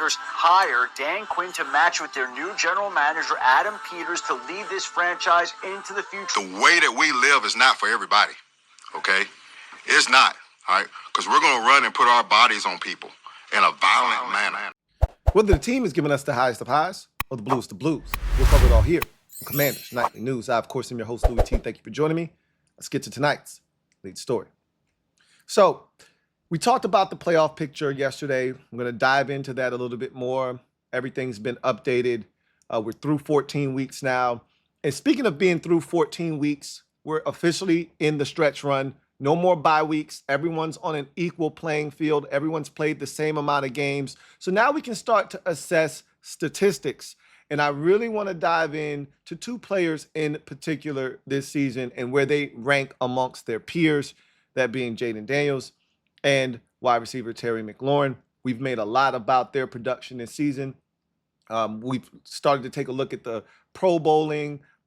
Commanders hire Dan Quinn to match with their new general manager, Adam Peters, to lead this franchise into the future. The way that we live is not for everybody, okay? It's not, all right? Because we're going to run and put our bodies on people in a violent manner. Whether the team is giving us the highest of highs or the blues, we'll cover it all here on Commanders Nightly News. I, of course, am your host, Louie T. Thank you for joining me. Let's get to tonight's lead story. So, we talked about the playoff picture yesterday. I'm going to dive into that a little bit more. Everything's been updated. We're through 14 weeks now. And speaking of being through 14 weeks, we're officially in the stretch run. No more bye weeks. Everyone's on an equal playing field. Everyone's played the same amount of games. So now we can start to assess statistics. And I really want to dive in to two players in particular this season and where they rank amongst their peers, that being Jayden Daniels and wide receiver Terry McLaurin. We've made a lot about their production this season. We've started to take a look at the Pro Bowl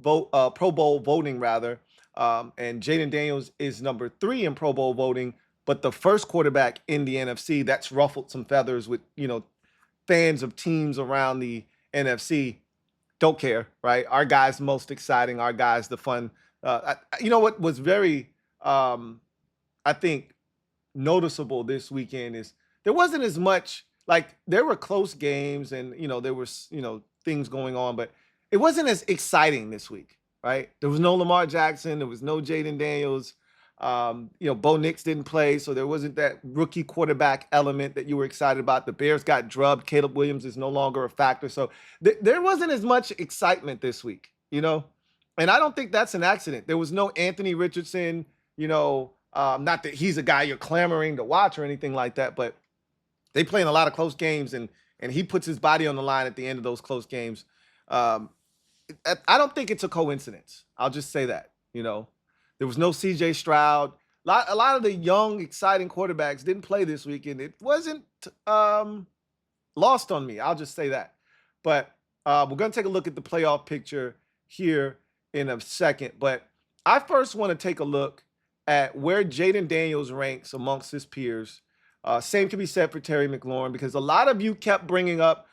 voting rather. And Jayden Daniels is number 3 in Pro Bowl voting, but the first quarterback in the NFC. That's ruffled some feathers with, fans of teams around the NFC. Don't care, right? Our guy's most exciting. Our guy's the fun. What was very, I think, noticeable this weekend is there wasn't as much, like there were close games and, there was, things going on, but it wasn't as exciting this week, right? There was no Lamar Jackson. There was no Jayden Daniels. Bo Nix didn't play, so there wasn't that rookie quarterback element that you were excited about. The Bears got drubbed. Caleb Williams is no longer a factor. So there wasn't as much excitement this week, and I don't think that's an accident. There was no Anthony Richardson, not that he's a guy you're clamoring to watch or anything like that, but they play in a lot of close games, and he puts his body on the line at the end of those close games. I don't think it's a coincidence. I'll just say that, There was no C.J. Stroud. A lot of the young, exciting quarterbacks didn't play this weekend. It wasn't lost on me. I'll just say that. But we're going to take a look at the playoff picture here in a second. But I first want to take a look at where Jayden Daniels ranks amongst his peers. Same can be said for Terry McLaurin, because a lot of you kept bringing up,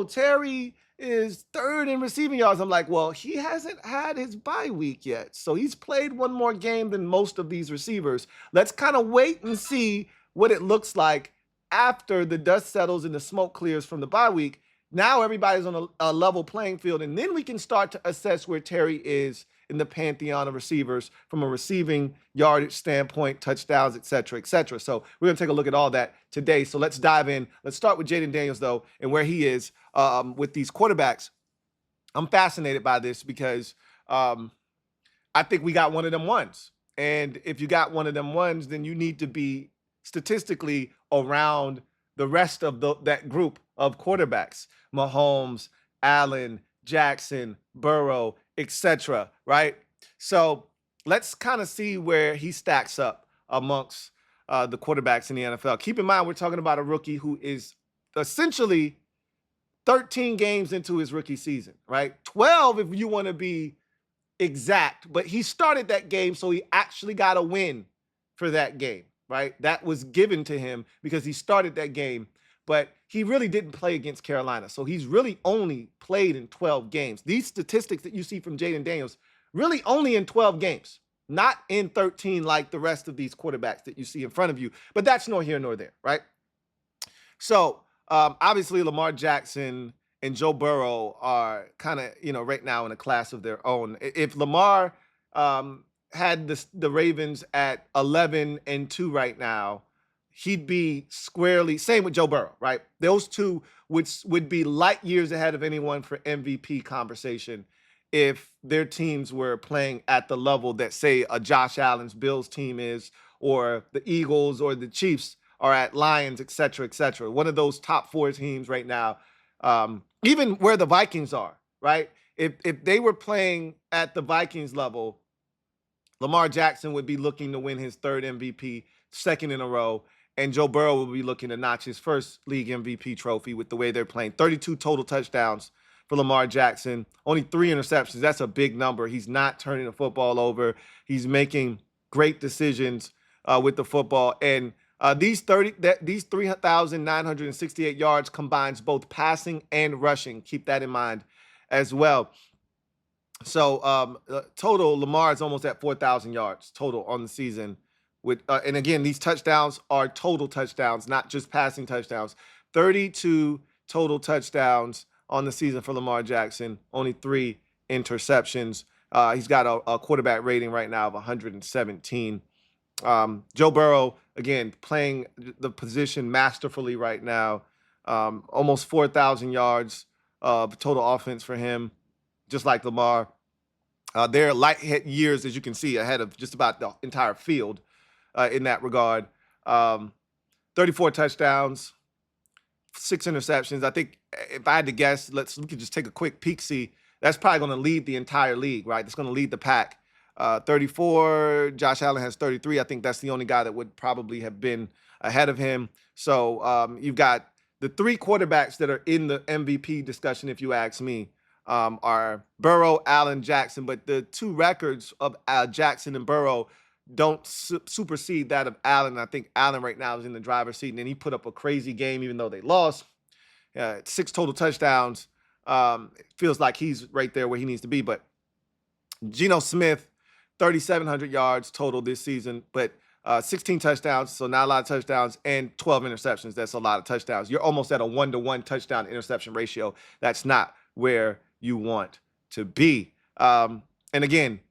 Terry is 3rd in receiving yards. I'm like, well, he hasn't had his bye week yet. So he's played one more game than most of these receivers. Let's kind of wait and see what it looks like after the dust settles and the smoke clears from the bye week. Now everybody's on a level playing field, and then we can start to assess where Terry is in the pantheon of receivers from a receiving yardage standpoint, touchdowns, et cetera, et cetera. So we're going to take a look at all that today. So let's dive in. Let's start with Jayden Daniels, though, and where he is with these quarterbacks. I'm fascinated by this because I think we got one of them ones. And if you got one of them ones, then you need to be statistically around the rest of that group of quarterbacks. Mahomes, Allen, Jackson, Burrow, etc., right? So let's kind of see where he stacks up amongst the quarterbacks in the NFL. Keep in mind, we're talking about a rookie who is essentially 13 games into his rookie season, right? 12 if you want to be exact, but he started that game, so he actually got a win for that game, right? That was given to him because he started that game, but he really didn't play against Carolina. So he's really only played in 12 games. These statistics that you see from Jayden Daniels, really only in 12 games, not in 13 like the rest of these quarterbacks that you see in front of you. But that's nor here nor there, right? So obviously Lamar Jackson and Joe Burrow are kind of, right now in a class of their own. If Lamar had the Ravens at 11-2 right now, he'd be squarely, same with Joe Burrow, right? Those two would be light years ahead of anyone for MVP conversation if their teams were playing at the level that, say, a Josh Allen's Bills team is, or the Eagles or the Chiefs are at, Lions, et cetera, et cetera. One of those top 4 teams right now, even where the Vikings are, right? If they were playing at the Vikings level, Lamar Jackson would be looking to win his 3rd MVP, 2nd in a row. And Joe Burrow will be looking to notch his first league MVP trophy with the way they're playing. 32 total touchdowns for Lamar Jackson. Only 3 interceptions. That's a big number. He's not turning the football over. He's making great decisions with the football. And These 3,968 yards combines both passing and rushing. Keep that in mind as well. So total, Lamar is almost at 4,000 yards total on the season. And again, these touchdowns are total touchdowns, not just passing touchdowns. 32 total touchdowns on the season for Lamar Jackson, only 3 interceptions. He's got a quarterback rating right now of 117. Joe Burrow, again, playing the position masterfully right now. Almost 4,000 yards of total offense for him, just like Lamar. They're light years, as you can see, ahead of just about the entire field in that regard. 34 touchdowns, 6 interceptions. I think if I had to guess, we could just take a quick peek, see. That's probably going to lead the entire league, right? It's going to lead the pack. 34, Josh Allen has 33. I think that's the only guy that would probably have been ahead of him. So you've got the 3 quarterbacks that are in the MVP discussion, if you ask me, are Burrow, Allen, Jackson. But the 2 records of Jackson and Burrow don't supersede that of Allen. I think Allen right now is in the driver's seat, and then he put up a crazy game even though they lost. 6 total touchdowns. It feels like he's right there where he needs to be. But Geno Smith, 3,700 yards total this season, but 16 touchdowns, so not a lot of touchdowns, and 12 interceptions. That's a lot of touchdowns. You're almost at a 1-to-1 touchdown interception ratio. That's not where you want to be. And again,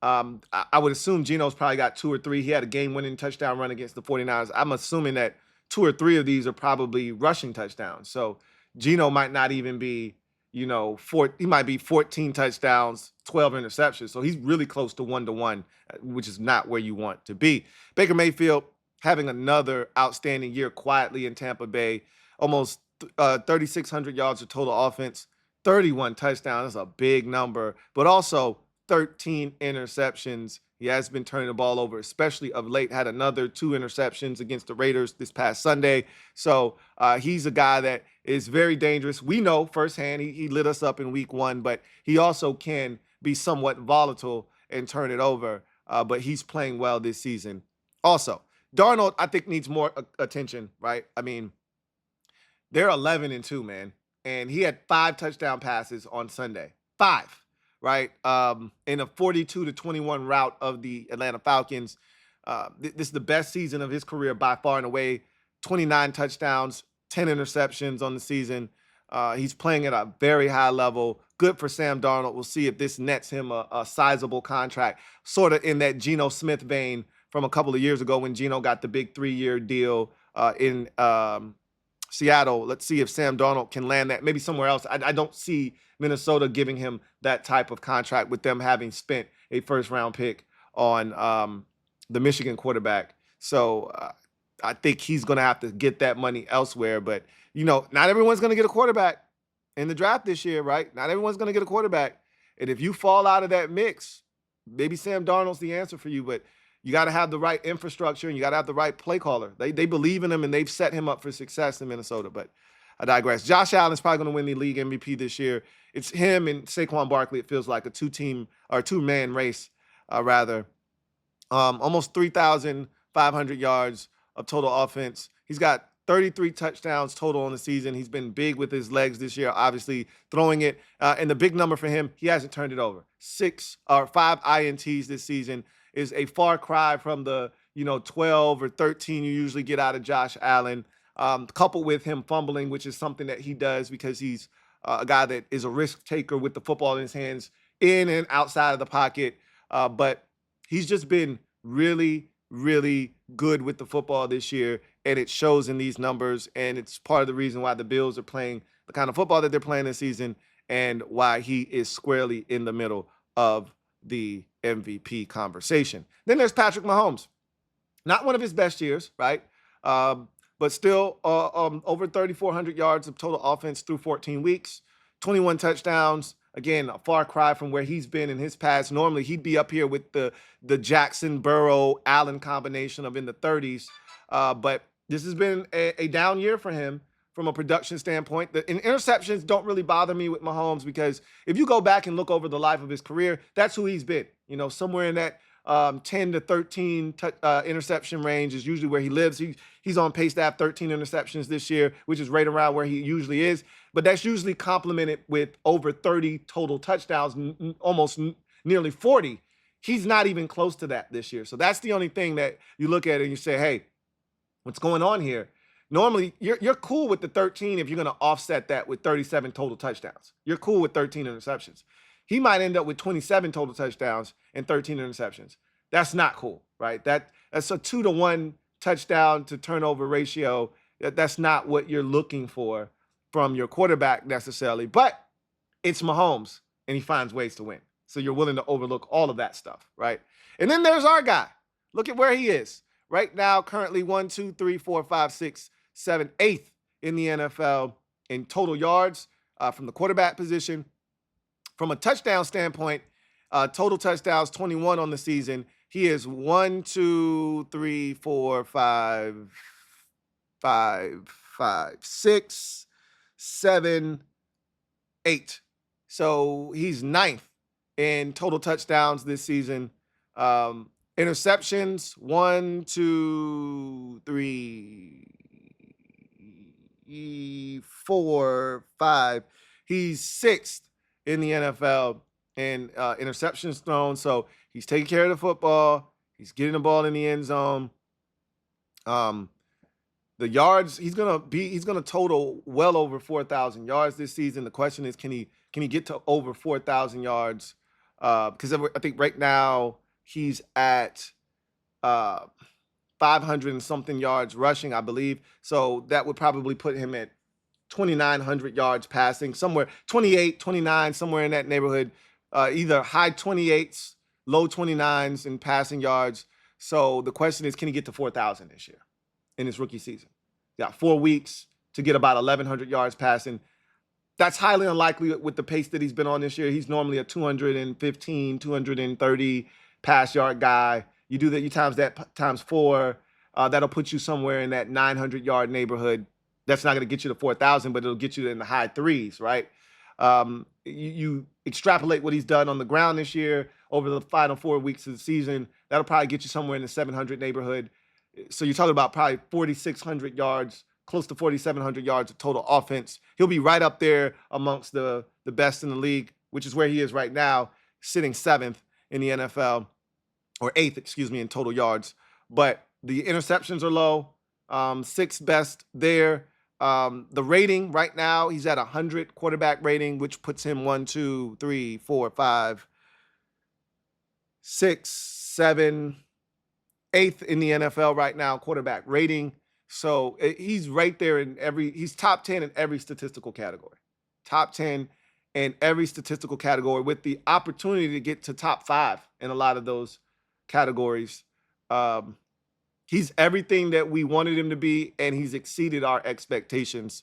I would assume Geno's probably got 2 or 3. He had a game-winning touchdown run against the 49ers. I'm assuming that 2 or 3 of these are probably rushing touchdowns. So Geno might not even be, he might be 14 touchdowns, 12 interceptions. So he's really close to 1-to-1, which is not where you want to be. Baker Mayfield having another outstanding year quietly in Tampa Bay, almost 3,600 yards of total offense, 31 touchdowns. That's a big number, but also 13 interceptions. He has been turning the ball over, especially of late. Had another 2 interceptions against the Raiders this past Sunday. So he's a guy that is very dangerous. We know firsthand he lit us up in week 1, but he also can be somewhat volatile and turn it over. But he's playing well this season. Also, Darnold, I think, needs more attention, right? I mean, they're 11-2, man. And he had 5 touchdown passes on Sunday. 5. Right, in a 42-21 rout of the Atlanta Falcons. This is the best season of his career by far and away. 29 touchdowns, 10 interceptions on the season. He's playing at a very high level. Good for Sam Darnold. We'll see if this nets him a sizable contract, sort of in that Geno Smith vein from a couple of years ago when Geno got the big 3-year deal in Seattle. Let's see if Sam Darnold can land that maybe somewhere else. I don't see Minnesota giving him that type of contract with them having spent a first-round pick on the Michigan quarterback. So I think he's going to have to get that money elsewhere. But, not everyone's going to get a quarterback in the draft this year, right? Not everyone's going to get a quarterback. And if you fall out of that mix, maybe Sam Darnold's the answer for you. But you got to have the right infrastructure and you got to have the right play caller. They believe in him and they've set him up for success in Minnesota. But I digress. Josh Allen's probably going to win the league MVP this year. It's him and Saquon Barkley. It feels like a 2-man race, rather. Almost 3,500 yards of total offense. He's got 33 touchdowns total on the season. He's been big with his legs this year, obviously throwing it. And the big number for him, he hasn't turned it over. 5 INTs this season is a far cry from the 12 or 13 you usually get out of Josh Allen. Coupled with him fumbling, which is something that he does because he's a guy that is a risk taker with the football in his hands, in and outside of the pocket. But he's just been really, really good with the football this year, and it shows in these numbers. And it's part of the reason why the Bills are playing the kind of football that they're playing this season, and why he is squarely in the middle of the MVP conversation. Then there's Patrick Mahomes. Not one of his best years, right? But still over 3,400 yards of total offense through 14 weeks, 21 touchdowns. Again, a far cry from where he's been in his past. Normally, he'd be up here with the Jackson, Burrow, Allen combination of in the 30s. But this has been a down year for him from a production standpoint. The interceptions don't really bother me with Mahomes because if you go back and look over the life of his career, that's who he's been. Somewhere in that 10 to 13 interception range is usually where he lives. He's on pace to have 13 interceptions this year, which is right around where he usually is. But that's usually complemented with over 30 total touchdowns, almost nearly 40. He's not even close to that this year. So that's the only thing that you look at and you say, hey, what's going on here? Normally, you're cool with the 13 if you're going to offset that with 37 total touchdowns. You're cool with 13 interceptions. He might end up with 27 total touchdowns and 13 interceptions. That's not cool, right? That's a 2-to-1 touchdown to turnover ratio. That's not what you're looking for from your quarterback necessarily. But it's Mahomes, and he finds ways to win. So you're willing to overlook all of that stuff, right? And then there's our guy. Look at where he is. Right now, currently 1, 2, 3, 4, 5, 6, 7, 8th in the NFL in total yards from the quarterback position. From a touchdown standpoint, total touchdowns, 21 on the season. He is 1, 2, 3, 4, 5, 6, 7, 8. So he's 9th in total touchdowns this season. Interceptions, 1, 2, 3, 4, 5. He's 6th in the NFL in interceptions thrown. So he's taking care of the football. He's getting the ball in the end zone. The yards, he's gonna total well over 4,000 yards this season. The question is, can he get to over 4,000 yards? Because I think right now he's at 500 and something yards rushing, I believe. So that would probably put him at 2,900 yards passing, somewhere 28, 29, somewhere in that neighborhood, either high 28s, low 29s in passing yards. So the question is, can he get to 4,000 this year in his rookie season? Got 4 weeks to get about 1,100 yards passing. That's highly unlikely with the pace that he's been on this year. He's normally a 215, 230 pass yard guy. You do that, you times that times 4, that'll put you somewhere in that 900 yard neighborhood. That's not going to get you to 4,000, but it'll get you in the high 3s, right? You extrapolate what he's done on the ground this year over the final 4 weeks of the season. That'll probably get you somewhere in the 700 neighborhood. So you're talking about probably 4,600 yards, close to 4,700 yards of total offense. He'll be right up there amongst the best in the league, which is where he is right now, sitting 7th in the NFL, or 8th, excuse me, in total yards. But the interceptions are low, 6th best there. The rating right now, he's at 100 quarterback rating, which puts him 1, 2, 3, 4, 5, 6, 7, 8th in the NFL right now, quarterback rating. So he's right there he's top 10 in every statistical category. Top 10 in every statistical category with the opportunity to get to top 5 in a lot of those categories. He's everything that we wanted him to be, and he's exceeded our expectations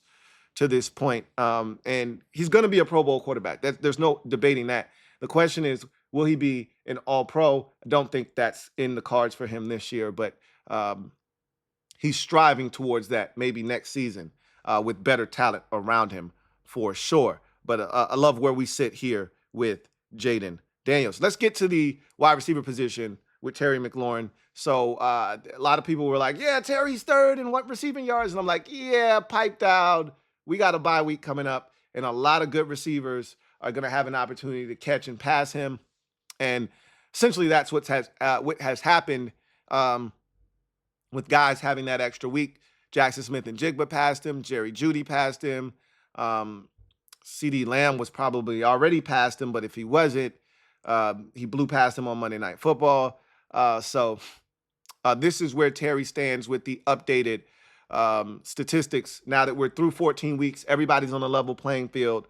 to this point. And he's going to be a Pro Bowl quarterback. There's no debating that. The question is, will he be an All-Pro? I don't think that's in the cards for him this year, but he's striving towards that maybe next season with better talent around him for sure. But I love where we sit here with Jayden Daniels. Let's get to the wide receiver position with Terry McLaurin. So a lot of people were like, yeah, Terry's 3rd in what receiving yards? And I'm like, yeah, pipe down. We got a bye week coming up, and a lot of good receivers are going to have an opportunity to catch and pass him. And essentially that's what has happened with guys having that extra week. Jackson Smith and Jigba passed him. Jerry Jeudy passed him. CeeDee Lamb was probably already past him, but if he wasn't, he blew past him on Monday Night Football. So this is where Terry stands with the updated statistics. Now that we're through 14 weeks, everybody's on a level playing field.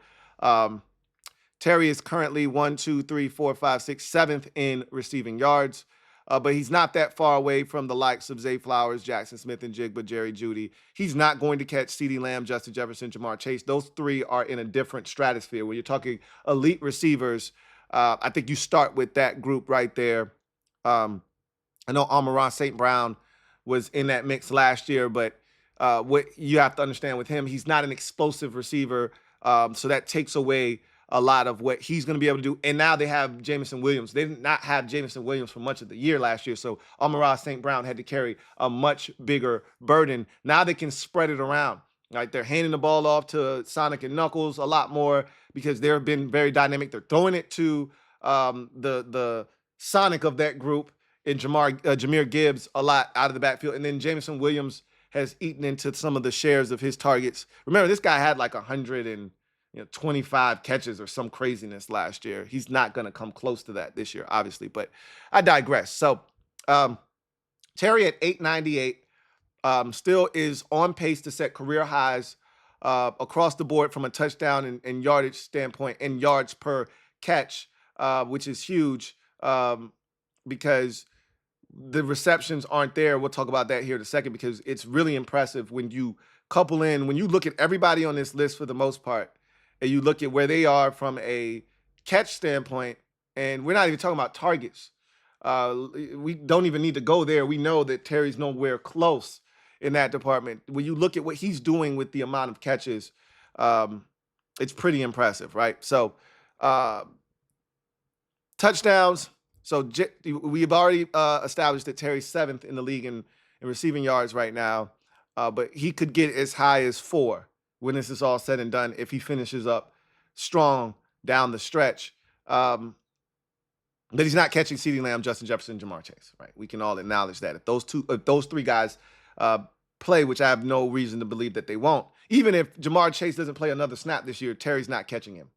Terry is currently 1, 2, 3, 4, 5, 6, 7th in receiving yards. But he's not that far away from the likes of Zay Flowers, Jackson Smith and Jigba, Jerry Jeudy. He's not going to catch CeeDee Lamb, Justin Jefferson, Jamar Chase. Those 3 are in a different stratosphere. When you're talking elite receivers, I think you start with that group right there. I know Amon-Ra St. Brown was in that mix last year, but what you have to understand with him, he's not an explosive receiver. So that takes away a lot of what he's going to be able to do. And now they have Jamison Williams. They did not have Jamison Williams for much of the year last year, so Amon-Ra St. Brown had to carry a much bigger burden. Now they can spread it around. Right, they're handing the ball off to Sonic and Knuckles a lot more because they've been very dynamic. They're throwing it to the Sonic of that group and Jahmyr Gibbs a lot out of the backfield. And then Jamison Williams has eaten into some of the shares of his targets. Remember, this guy had like 125 catches or some craziness last year. He's not going to come close to that this year, obviously, but I digress. So Terry at 898. Still is on pace to set career highs across the board from a touchdown and yardage standpoint and yards per catch, which is huge because the receptions aren't there. We'll talk about that here in a second because it's really impressive when you when you look at everybody on this list for the most part, and you look at where they are from a catch standpoint, and we're not even talking about targets. We don't even need to go there. We know that Terry's nowhere close in that department. When you look at what he's doing with the amount of catches, it's pretty impressive, right? So touchdowns. So we've already established that Terry's 7th in the league in receiving yards right now, but he could get as high as 4 when this is all said and done if he finishes up strong down the stretch. But he's not catching CeeDee Lamb, Justin Jefferson, Jamar Chase, right? We can all acknowledge that. If those three guys play, which I have no reason to believe that they won't. Even if Jamar Chase doesn't play another snap this year, Terry's not catching him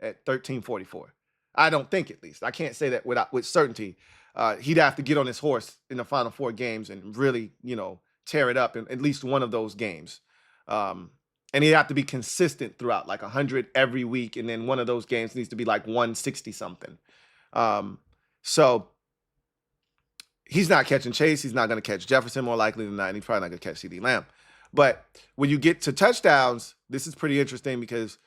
at 1344. I don't think, at least. I can't say that with certainty. He'd have to get on his horse in the final 4 games and really, tear it up in at least one of those games. And he'd have to be consistent throughout, like 100 every week, and then one of those games needs to be like 160 something. So he's not catching Chase. He's not going to catch Jefferson more likely than not. And he's probably not going to catch CeeDee Lamb. But when you get to touchdowns, this is pretty interesting because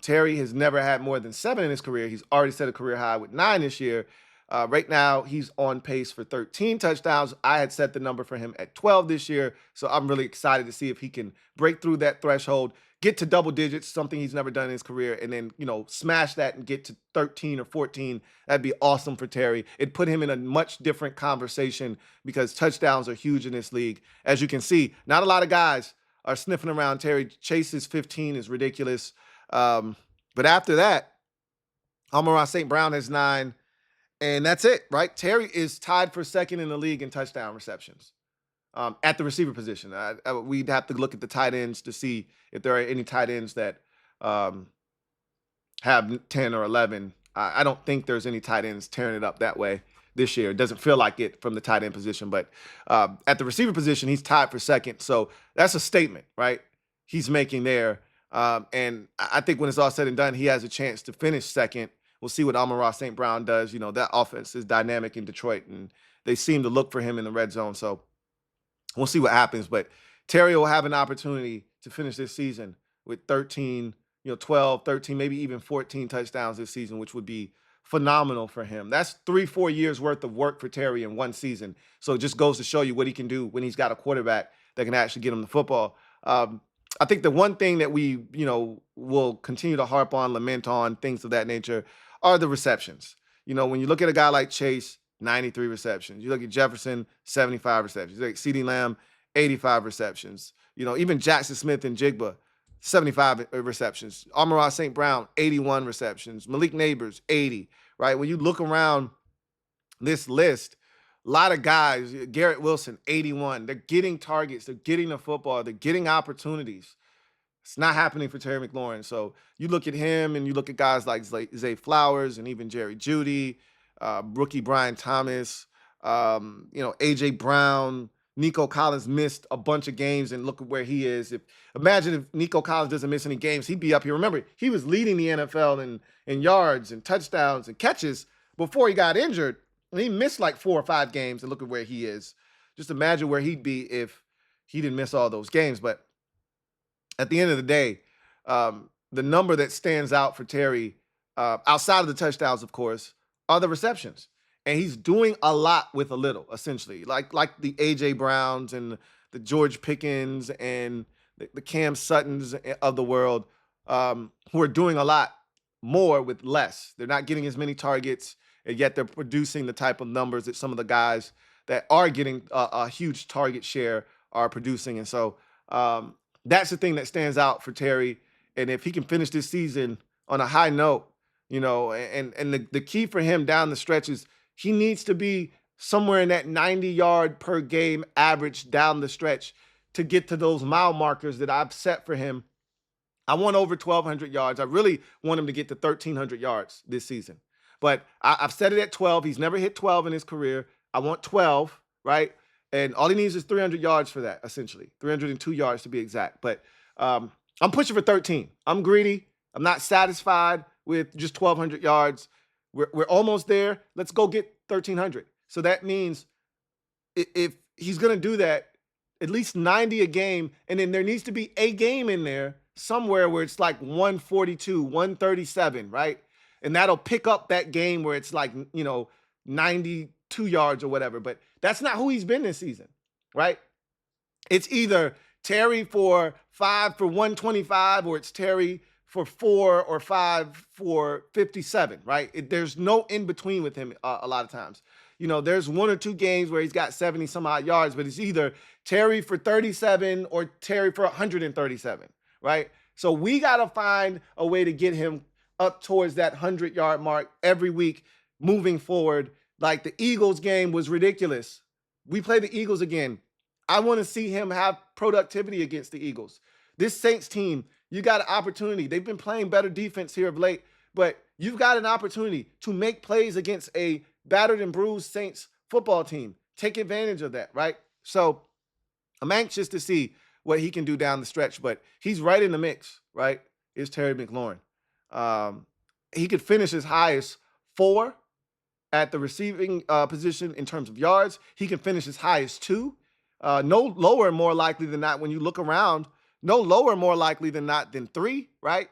Terry has never had more than 7 in his career. He's already set a career high with 9 this year. Right now, he's on pace for 13 touchdowns. I had set the number for him at 12 this year. So I'm really excited to see if he can break through that threshold, get to double digits, something he's never done in his career, and then, smash that and get to 13 or 14. That'd be awesome for Terry. It'd put him in a much different conversation because touchdowns are huge in this league. As you can see, not a lot of guys are sniffing around Terry. Chase's 15 is ridiculous. But after that, Amon-Ra St. Brown has 9, and that's it, right? Terry is tied for 2nd in the league in touchdown receptions. At the receiver position. We'd have to look at the tight ends to see if there are any tight ends that have 10 or 11. I don't think there's any tight ends tearing it up that way this year. It doesn't feel like it from the tight end position, but at the receiver position, he's tied for 2nd. So that's a statement, right? He's making there. And I think when it's all said and done, he has a chance to finish 2nd. We'll see what Amon-Ra St. Brown does. That offense is dynamic in Detroit, and they seem to look for him in the red zone. So we'll see what happens, but Terry will have an opportunity to finish this season with 13, 12, 13, maybe even 14 touchdowns this season, which would be phenomenal for him. That's 3-4 years worth of work for Terry in one season. So it just goes to show you what he can do when he's got a quarterback that can actually get him the football. I think the one thing that we, will continue to harp on, lament on, things of that nature are the receptions. When you look at a guy like Chase, 93 receptions. You look at Jefferson, 75 receptions. You look at CeeDee Lamb, 85 receptions. Even Jackson Smith and Jigba, 75 receptions. Amon-Ra St. Brown, 81 receptions. Malik Neighbors, 80, right? When you look around this list, a lot of guys, Garrett Wilson, 81. They're getting targets. They're getting the football. They're getting opportunities. It's not happening for Terry McLaurin. So you look at him and you look at guys like Zay Flowers and even Jerry Jeudy, rookie Brian Thomas, A.J. Brown. Nico Collins missed a bunch of games, and look at where he is. Imagine if Nico Collins doesn't miss any games, he'd be up here. Remember, he was leading the NFL in yards and touchdowns and catches before he got injured, and he missed like 4 or 5 games, and look at where he is. Just imagine where he'd be if he didn't miss all those games. But at the end of the day, the number that stands out for Terry, outside of the touchdowns, of course, are the receptions. And he's doing a lot with a little, essentially, like the A.J. Browns and the George Pickens and the Cam Suttons of the world, who are doing a lot more with less. They're not getting as many targets, and yet they're producing the type of numbers that some of the guys that are getting a huge target share are producing. And so that's the thing that stands out for Terry. And if he can finish this season on a high note, you know, and the key for him down the stretch is he needs to be somewhere in that 90-yard per game average down the stretch to get to those mile markers that I've set for him. I want over 1,200 yards. I really want him to get to 1,300 yards this season. But I've set it at 12. He's never hit 12 in his career. I want 12, right? And all he needs is 300 yards for that, essentially. 302 yards to be exact. But I'm pushing for 13. I'm greedy. I'm not satisfied with just 1,200 yards. We're almost there. Let's go get 1,300. So that means if he's going to do that, at least 90 a game, and then there needs to be a game in there somewhere where it's like 142, 137, right? And that'll pick up that game where it's like, 92 yards or whatever. But that's not who he's been this season, right? It's either Terry for 5 for 125 or it's Terry for 4 or 5 for 57, right? There's no in between with him a lot of times. There's 1 or 2 games where he's got 70 some odd yards, but it's either Terry for 37 or Terry for 137, right? So we got to find a way to get him up towards that 100-yard mark every week moving forward. Like the Eagles game was ridiculous. We play the Eagles again. I want to see him have productivity against the Eagles. This Saints team, you got an opportunity. They've been playing better defense here of late, but you've got an opportunity to make plays against a battered and bruised Saints football team. Take advantage of that, right? So I'm anxious to see what he can do down the stretch, but he's right in the mix, right? Is Terry McLaurin. He could finish as high as 4 at the receiving position in terms of yards. He can finish as high as 2. No lower more likely than not when you look around. No lower more likely than not than 3, right?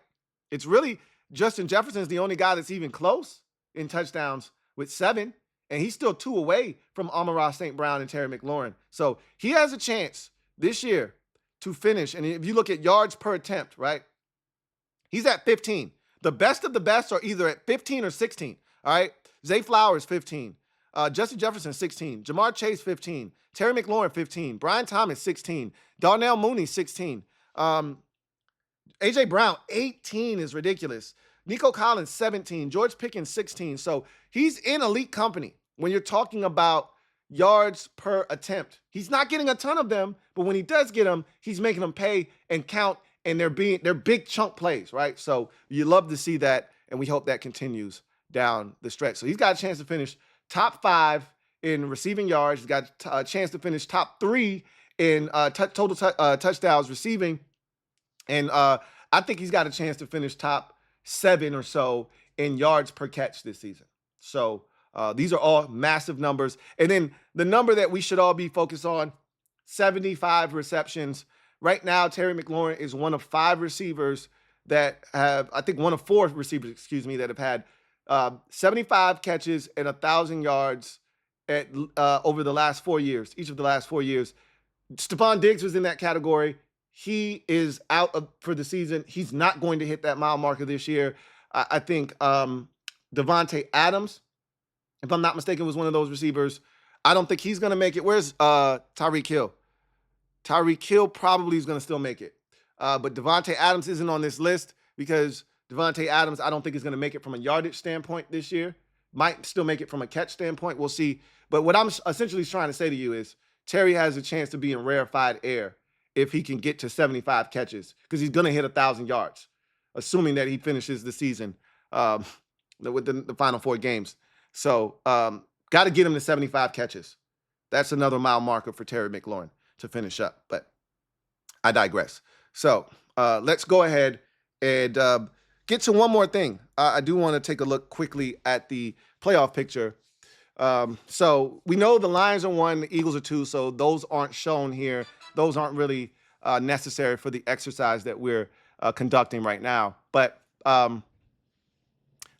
It's really Justin Jefferson's the only guy that's even close in touchdowns with 7, and he's still 2 away from Amon-Ra St. Brown and Terry McLaurin. So he has a chance this year to finish. And if you look at yards per attempt, right, he's at 15. The best of the best are either at 15 or 16, all right? Zay Flowers, 15. Justin Jefferson, 16. Jamar Chase, 15. Terry McLaurin, 15. Brian Thomas, 16. Darnell Mooney, 16. A.J. Brown, 18 is ridiculous. Nico Collins, 17. George Pickens, 16. So he's in elite company when you're talking about yards per attempt. He's not getting a ton of them, but when he does get them, he's making them pay and count, and they're big chunk plays, right? So you love to see that, and we hope that continues down the stretch. So he's got a chance to finish top 5 in receiving yards. He's got a chance to finish top 3 in total touchdowns receiving. And I think he's got a chance to finish top 7 or so in yards per catch this season. So these are all massive numbers. And then the number that we should all be focused on, 75 receptions. Right now, Terry McLaurin is one of 5 receivers that have, I think one of 4 receivers, that have had 75 catches and 1,000 yards at over the last 4 years, each of the last 4 years. Stephon Diggs was in that category. He is out for the season. He's not going to hit that mile marker this year. I think Davante Adams, if I'm not mistaken, was one of those receivers. I don't think he's going to make it. Where's Tyreek Hill? Tyreek Hill probably is going to still make it. But Davante Adams isn't on this list because Davante Adams, I don't think is going to make it from a yardage standpoint this year. Might still make it from a catch standpoint. We'll see. But what I'm essentially trying to say to you is Terry has a chance to be in rarefied air if he can get to 75 catches, because he's going to hit 1,000 yards, assuming that he finishes the season with the final 4 games. So got to get him to 75 catches. That's another mile marker for Terry McLaurin to finish up. But I digress. So let's go ahead and get to one more thing. I do want to take a look quickly at the playoff picture. So we know the Lions are 1, the Eagles are 2, so those aren't shown here. Those aren't really necessary for the exercise that we're conducting right now. But I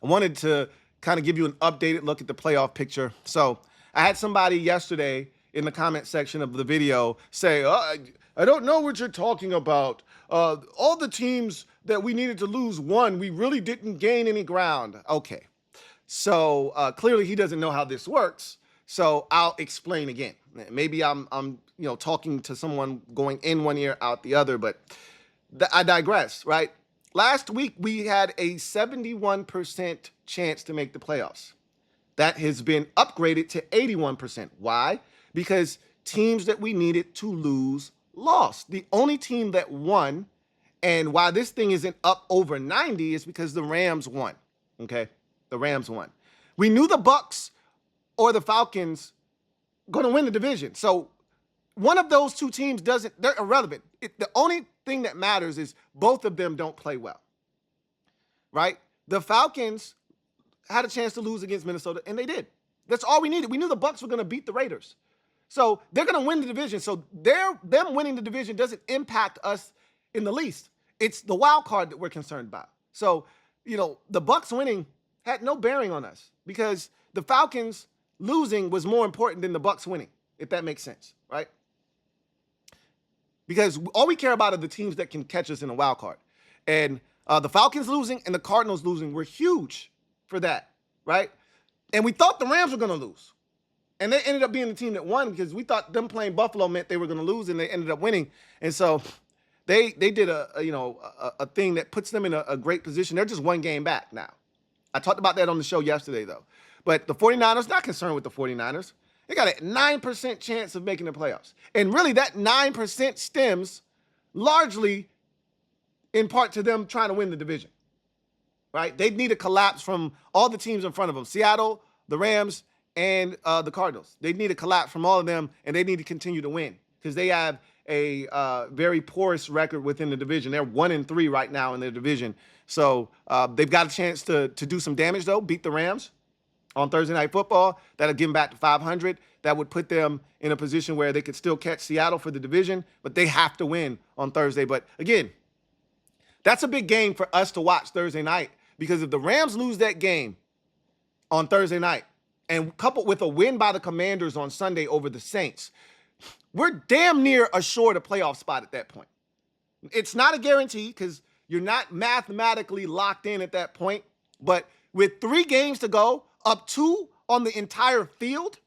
wanted to kind of give you an updated look at the playoff picture. So I had somebody yesterday in the comment section of the video say, I don't know what you're talking about. All the teams that we needed to lose won. We really didn't gain any ground. Okay. So clearly he doesn't know how this works. So I'll explain again. Maybe I'm talking to someone going in one ear, out the other, but I digress, right? Last week we had a 71% chance to make the playoffs. That has been upgraded to 81%. Why? Because teams that we needed to lose lost. The only team that won, and why this thing isn't up over 90 is because the Rams won. Okay? The Rams won. We knew the Bucks or the Falcons going to win the division. So one of those two teams they're irrelevant. The only thing that matters is both of them don't play well. Right? The Falcons had a chance to lose against Minnesota, and they did. That's all we needed. We knew the Bucks were going to beat the Raiders. So they're going to win the division. So them winning the division doesn't impact us in the least. It's the wild card that we're concerned about. So, the Bucks winning had no bearing on us because the Falcons losing was more important than the Bucks winning, if that makes sense, right? Because all we care about are the teams that can catch us in a wild card. And the Falcons losing and the Cardinals losing were huge for that, right? And we thought the Rams were going to lose. And they ended up being the team that won because we thought them playing Buffalo meant they were going to lose, and they ended up winning. And so they did a thing that puts them in a great position. They're just one game back now. I talked about that on the show yesterday, though. But the 49ers, not concerned with the 49ers. They got a 9% chance of making the playoffs. And really, that 9% stems largely in part to them trying to win the division. Right? They'd need a collapse from all the teams in front of them. Seattle, the Rams, and the Cardinals. They need a collapse from all of them, and they need to continue to win because they have a very porous record within the division. They're 1-3 right now in their division. So they've got a chance to do some damage, though, beat the Rams on Thursday Night Football. That'll give them back to 500. That would put them in a position where they could still catch Seattle for the division, but they have to win on Thursday. But again, that's a big game for us to watch Thursday night. Because if the Rams lose that game on Thursday night and coupled with a win by the Commanders on Sunday over the Saints, we're damn near assured a playoff spot at that point. It's not a guarantee because you're not mathematically locked in at that point. But with 3 games to go, up 2 on the entire field,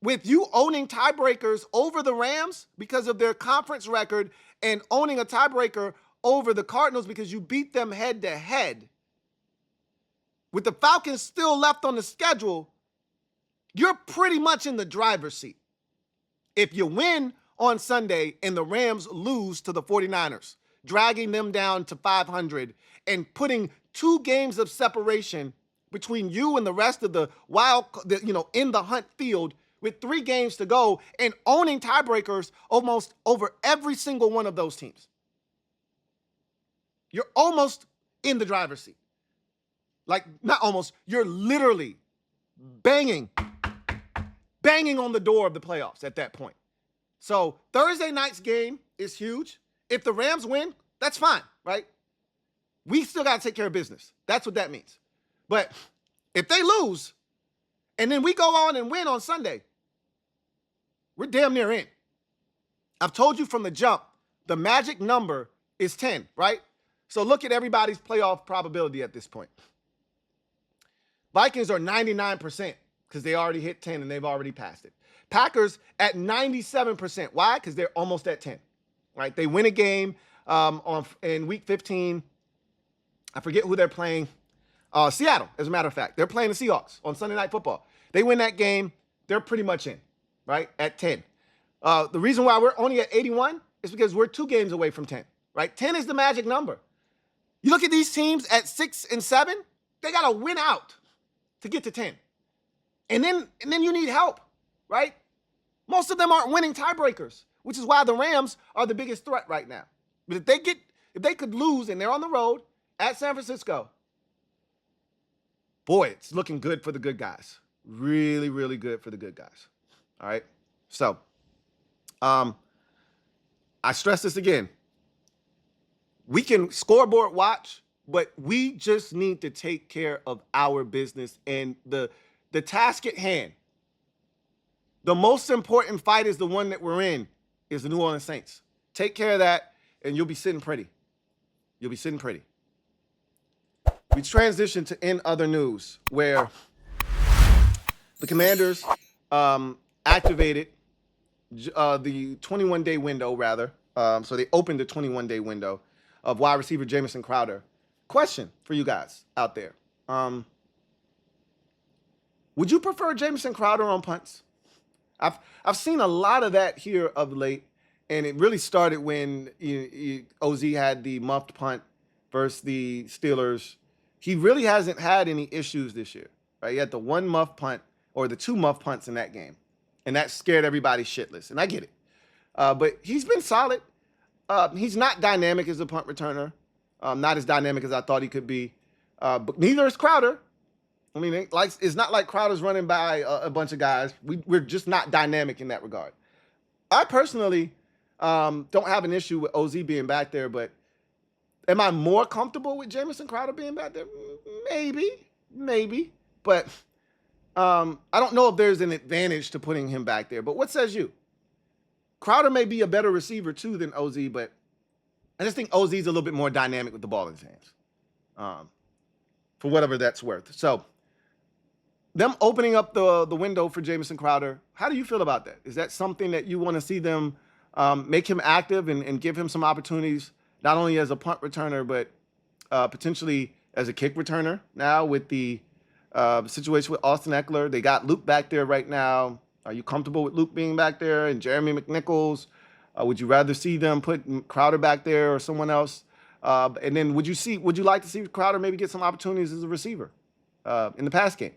with you owning tiebreakers over the Rams because of their conference record and owning a tiebreaker over the Cardinals because you beat them head-to-head, with the Falcons still left on the schedule, you're pretty much in the driver's seat. If you win on Sunday and the Rams lose to the 49ers, dragging them down to 500 and putting 2 games of separation between you and the rest of the in the hunt field with 3 games to go and owning tiebreakers almost over every single one of those teams. You're almost in the driver's seat. Like, not almost, you're literally banging on the door of the playoffs at that point. So Thursday night's game is huge. If the Rams win, that's fine, right? We still got to take care of business. That's what that means. But if they lose, and then we go on and win on Sunday, we're damn near in. I've told you from the jump, the magic number is 10, right? So look at everybody's playoff probability at this point. Vikings are 99% because they already hit 10 and they've already passed it. Packers at 97%. Why? Because they're almost at 10. Right? They win a game in week 15. I forget who they're playing. Seattle, as a matter of fact. They're playing the Seahawks on Sunday Night Football. They win that game. They're pretty much in, right, at 10. The reason why we're only at 81 is because we're 2 games away from 10, right? 10 is the magic number. You look at these teams at 6 and 7, they got to win out to get to 10. And then you need help, right? Most of them aren't winning tiebreakers, which is why the Rams are the biggest threat right now. But if they could lose and they're on the road at San Francisco, boy, it's looking good for the good guys. Really, really good for the good guys. All right? So, I stress this again. We can scoreboard watch, but we just need to take care of our business and the task at hand. The most important fight is the one that we're in, is the New Orleans Saints. Take care of that, and you'll be sitting pretty. You'll be sitting pretty. We transition to in other news, where the Commanders activated the 21-day window, rather. So they opened the 21-day window of wide receiver Jamison Crowder. Question for you guys out there. Would you prefer Jamison Crowder on punts? I've seen a lot of that here of late, and it really started when OZ had the muffed punt versus the Steelers. He really hasn't had any issues this year, right? He had the one muff punt or the two muff punts in that game, and that scared everybody shitless, and I get it. But he's been solid. He's not dynamic as a punt returner, not as dynamic as I thought he could be, but neither is Crowder. I mean, it's not like Crowder's running by a bunch of guys. We're just not dynamic in that regard. I personally don't have an issue with OZ being back there, but am I more comfortable with Jamison Crowder being back there? Maybe. But I don't know if there's an advantage to putting him back there. But what says you? Crowder may be a better receiver, too, than OZ, but I just think OZ's a little bit more dynamic with the ball in his hands, for whatever that's worth. So, them opening up the window for Jamison Crowder, how do you feel about that? Is that something that you want to see them make him active and give him some opportunities, not only as a punt returner, but potentially as a kick returner now with the situation with Austin Eckler? They got Luke back there right now. Are you comfortable with Luke being back there and Jeremy McNichols? Would you rather see them put Crowder back there or someone else? And then would you like to see Crowder maybe get some opportunities as a receiver in the pass game?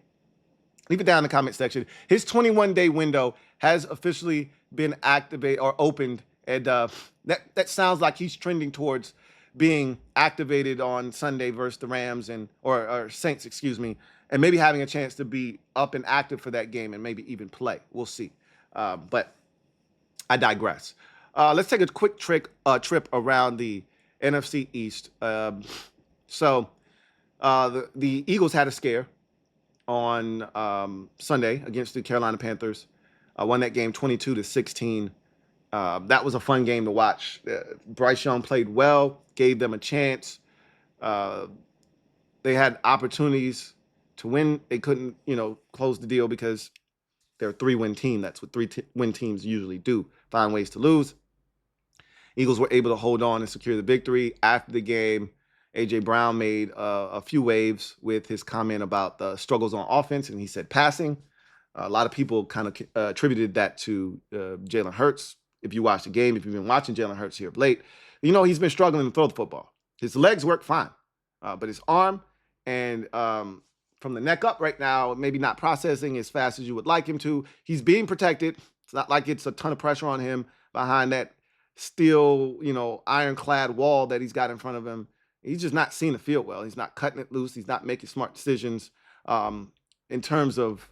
Leave it down in the comment section. His 21-day window has officially been activated or opened, and that sounds like he's trending towards being activated on Sunday versus the Rams or Saints, and maybe having a chance to be up and active for that game and maybe even play. We'll see. But I digress. Let's take a quick trip around the NFC East. So the Eagles had a scare on Sunday against the Carolina Panthers. Won that game 22-16. That was a fun game to watch. Bryce Young played well, gave them a chance. They had opportunities to win. They couldn't, close the deal because they're a 3-win team. That's what 3-win teams usually do, find ways to lose. Eagles were able to hold on and secure the victory. After the game, A.J. Brown made a few waves with his comment about the struggles on offense, and he said passing. A lot of people kind of attributed that to Jalen Hurts. If you watch the game, if you've been watching Jalen Hurts here of late, he's been struggling to throw the football. His legs work fine, but his arm and from the neck up right now, maybe not processing as fast as you would like him to. He's being protected. It's not like it's a ton of pressure on him behind that steel, ironclad wall that he's got in front of him. He's just not seeing the field well. He's not cutting it loose. He's not making smart decisions in terms of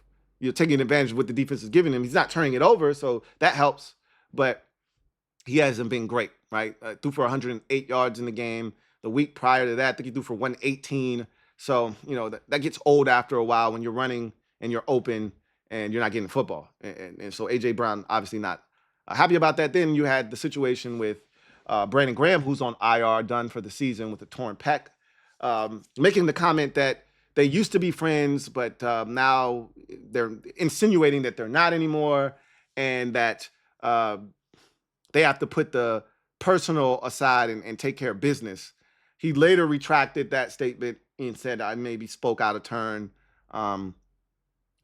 taking advantage of what the defense is giving him. He's not turning it over, so that helps. But he hasn't been great, right? Threw for 108 yards in the game. The week prior to that, I think he threw for 118. So, that gets old after a while when you're running and you're open and you're not getting football. And so A.J. Brown obviously not happy about that. Then you had the situation with Brandon Graham, who's on IR, done for the season with a torn pec, making the comment that they used to be friends, but now they're insinuating that they're not anymore, and that they have to put the personal aside and take care of business. He later retracted that statement and said, I maybe spoke out of turn.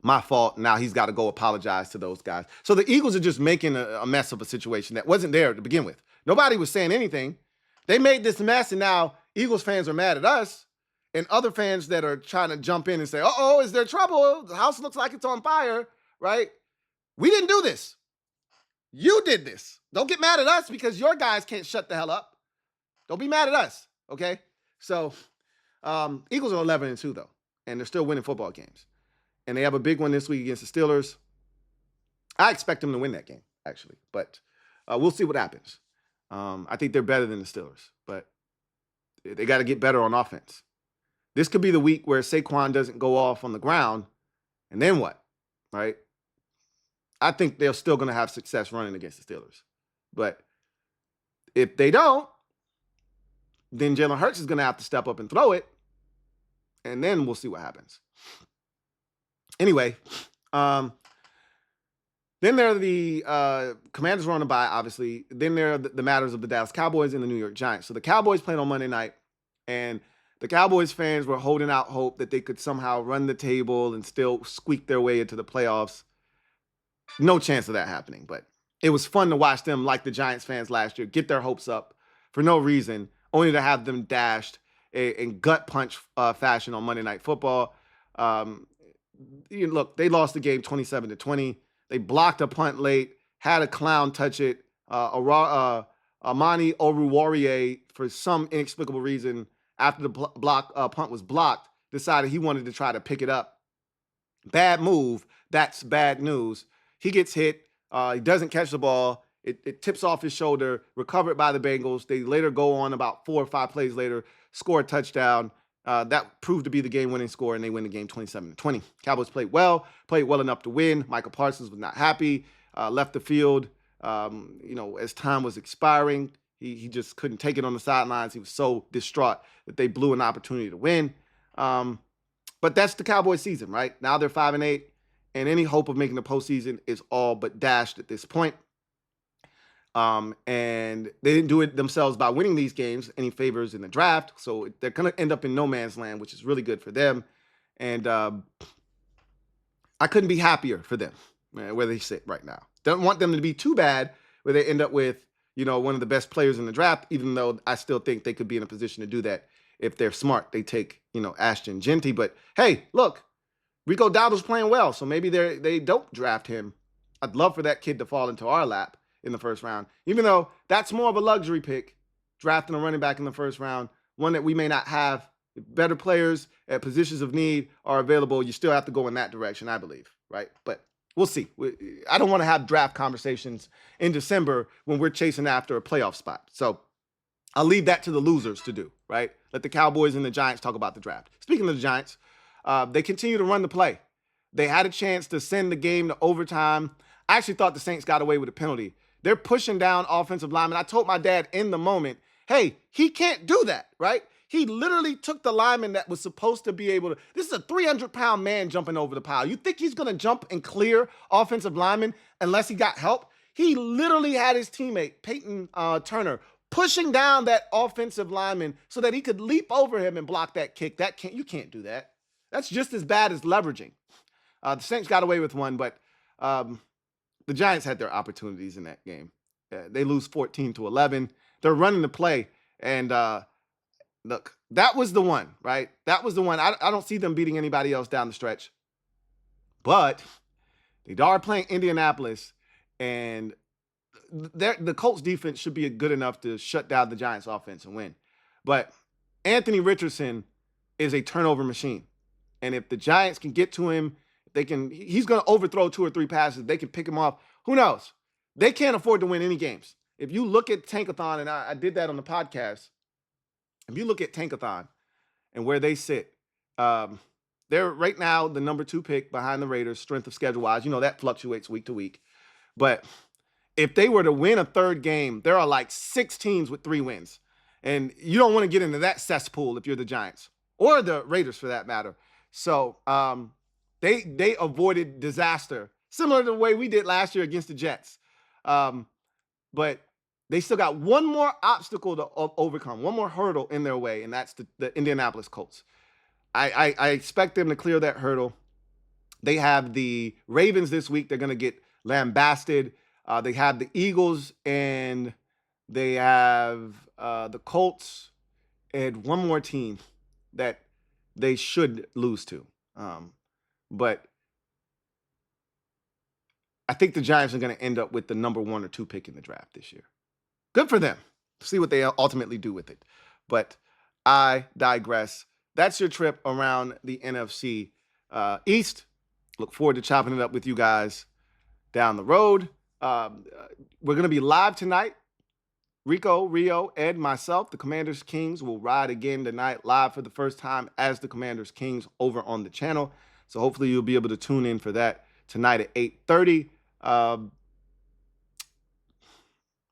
My fault. Now he's got to go apologize to those guys. So the Eagles are just making a mess of a situation that wasn't there to begin with. Nobody was saying anything. They made this mess, and now Eagles fans are mad at us, and other fans that are trying to jump in and say, uh-oh, is there trouble? The house looks like it's on fire, right? We didn't do this. You did this. Don't get mad at us because your guys can't shut the hell up. Don't be mad at us, okay? So Eagles are 11-2, though, and they're still winning football games. And they have a big one this week against the Steelers. I expect them to win that game, actually, but we'll see what happens. I think they're better than the Steelers, but they got to get better on offense. This could be the week where Saquon doesn't go off on the ground, and then what, right? I think they're still going to have success running against the Steelers, but If they don't, then Jalen Hurts is going to have to step up and throw it, and then we'll see what happens. Anyway, then there are the Commanders were on a bye, obviously. Then there are the matters of the Dallas Cowboys and the New York Giants. So the Cowboys played on Monday night, and the Cowboys fans were holding out hope that they could somehow run the table and still squeak their way into the playoffs. No chance of that happening, but it was fun to watch them, like the Giants fans last year, get their hopes up for no reason, only to have them dashed in gut punch fashion on Monday Night Football. Look, they lost the game 27-20. They blocked a punt late, had a clown touch it. Amani Oruwariye, for some inexplicable reason, after the punt was blocked, decided he wanted to try to pick it up. Bad move. That's bad news. He gets hit. He doesn't catch the ball. It tips off his shoulder, recovered by the Bengals. They later go on about 4 or 5 plays later, score a touchdown. That proved to be the game-winning score, and they win the game 27-20. Cowboys played well enough to win. Michael Parsons was not happy, left the field, as time was expiring. He just couldn't take it on the sidelines. He was so distraught that they blew an opportunity to win. But that's the Cowboys season, right? Now they're 5-8, and any hope of making the postseason is all but dashed at this point. And they didn't do it themselves by winning these games any favors in the draft. So they're going to end up in no man's land, which is really good for them. And I couldn't be happier for them where they sit right now. Don't want them to be too bad where they end up with, one of the best players in the draft, even though I still think they could be in a position to do that if they're smart. They take, Ashton Genty. But hey, look, Rico Dowdle's playing well, so maybe they don't draft him. I'd love for that kid to fall into our lap in the first round, even though that's more of a luxury pick, drafting a running back in the first round, one that we may not have. If better players at positions of need are available, you still have to go in that direction, I believe, right? But we'll see. I don't want to have draft conversations in December when we're chasing after a playoff spot. So I'll leave that to the losers to do, right? Let the Cowboys and the Giants talk about the draft. Speaking of the Giants, they continue to run the play. They had a chance to send the game to overtime. I actually thought the Saints got away with a penalty. They're pushing down offensive linemen. I told my dad in the moment, hey, he can't do that, right? He literally took the lineman that was supposed to be able to. This is a 300-pound man jumping over the pile. You think he's going to jump and clear offensive linemen unless he got help? He literally had his teammate, Peyton Turner, pushing down that offensive lineman so that he could leap over him and block that kick. You can't do that. That's just as bad as leveraging. The Saints got away with one, but the Giants had their opportunities in that game. They lose 14-11. They're running the play. And look, that was the one, right? That was the one. I don't see them beating anybody else down the stretch. But they are playing Indianapolis, and the Colts defense should be good enough to shut down the Giants offense and win. But Anthony Richardson is a turnover machine. And if the Giants can get to him, he's going to overthrow 2 or 3 passes. They can pick him off. Who knows? They can't afford to win any games. If you look at Tankathon, and I did that on the podcast, if you look at Tankathon and where they sit, they're right now the number 2 pick behind the Raiders, strength of schedule wise. That fluctuates week to week. But if they were to win a 3rd game, there are like 6 teams with 3 wins. And you don't want to get into that cesspool if you're the Giants or the Raiders for that matter. So, They avoided disaster, similar to the way we did last year against the Jets. But they still got one more obstacle to overcome, one more hurdle in their way, and that's the Indianapolis Colts. I expect them to clear that hurdle. They have the Ravens this week. They're going to get lambasted. They have the Eagles, and they have the Colts, and one more team that they should lose to. But I think the Giants are going to end up with the number 1 or 2 pick in the draft this year. Good for them. See what they ultimately do with it. But I digress. That's your trip around the NFC East. Look forward to chopping it up with you guys down the road. We're going to be live tonight. Rico, Rio, Ed, myself, the Commanders Kings will ride again tonight live for the first time as the Commanders Kings over on the channel. So hopefully you'll be able to tune in for that tonight at 8:30.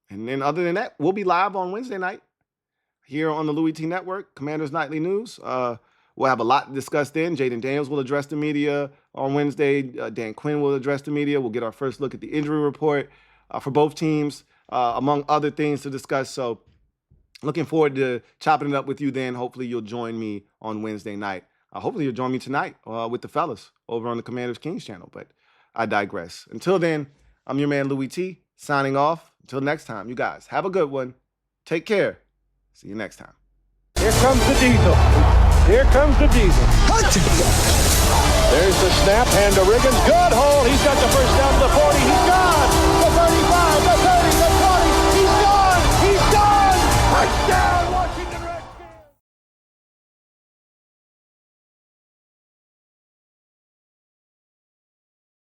And then other than that, we'll be live on Wednesday night here on the Louie T Network, Commanders Nightly News. We'll have a lot to discuss then. Jayden Daniels will address the media on Wednesday. Dan Quinn will address the media. We'll get our first look at the injury report for both teams, among other things to discuss. So looking forward to chopping it up with you then. Hopefully you'll join me on Wednesday night. Hopefully you'll join me tonight with the fellas over on the Commanders Kings channel. But I digress. Until then, I'm your man Louie T, signing off. Until next time, you guys have a good one. Take care. See you next time. Here comes the Diesel. Here comes the Diesel. There's the snap, hand to Riggins. Good hold. He's got the first down to the 40. He's gone.